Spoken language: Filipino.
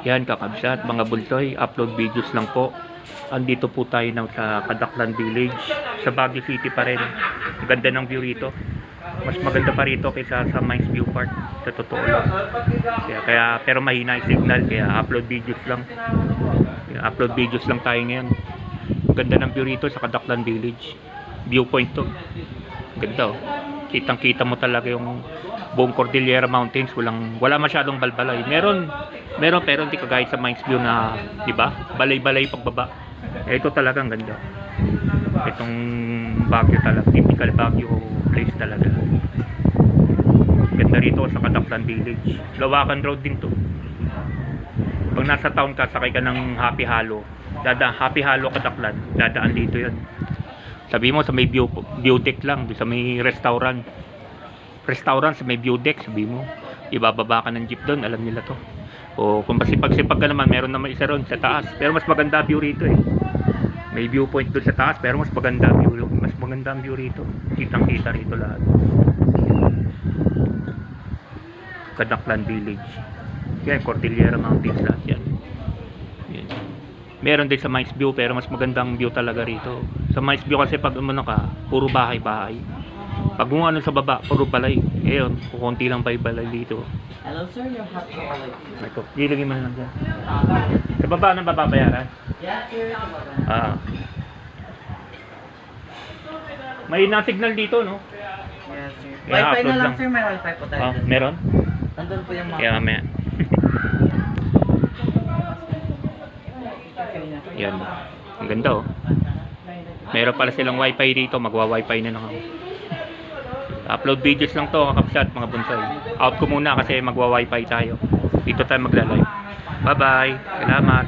Yan kakabsat, mga bultoy, upload videos lang po. Andito po tayo sa Kadaklan Village, sa Baguio City pa rin. Ganda ng view rito. Mas maganda pa rito kaysa sa Mines View Park, sa totoo lang. Pero mahina yung signal, kaya upload videos lang. Upload videos lang tayo ngayon. Ganda ng view rito sa Kadaklan Village. Viewpoint to. Ganda oh. Kitang kita mo talaga yung buong Cordillera Mountains. Wala masyadong balbalay. Meron pero hindi kagaya sa Mines View na, di ba? Balay-balay pagbaba. Ito talaga ang ganda. Itong Baguio talaga, typical Baguio place talaga. Ganda rito sa Kadaklan Village. Lawakan road din to. Pag nasa town ka, sakay ka ng Happy Hollow. Happy Hollow Kadaklan. Dadaan dito 'yan. Sabi mo sa may view deck lang, sa may restaurant sa may view deck, sabi mo ibababa ka ng jeep doon, alam nila to. O kung masipag-sipag ka naman, meron naman isa ron sa taas, pero mas maganda view rito eh. May viewpoint doon sa taas, pero mas maganda ang view rito. Kitang-kita rito lahat. Kadaklan Village. Yan, Cordillera Mountains lahat yan. Yan. Meron din sa Mines View, pero mas magandang view talaga rito. Sa Mines View kasi pag umano ka, puro bahay-bahay. Pag kung ano sa baba, puro balay. Ngayon, kukunti lang balay dito. Hello sir, your hot chocolate. Ito, ilagay mo na lang dyan. Sa baba nang babayaran? Yes sir. May na-signal dito, no? Yes sir. Kaya Wi-Fi upload na lang lang. sir, may Wi-Fi po tayo. Meron? Nandun po yung mga... Kaya mamaya. Yan. Ang ganda oh. Meron pala silang wifi dito. Magwa-wifi na lang ako. Upload videos lang to kakabsat mga bonsai. Out ko muna kasi magwa-wifi tayo. Dito tayo magla-live. Bye bye. Salamat.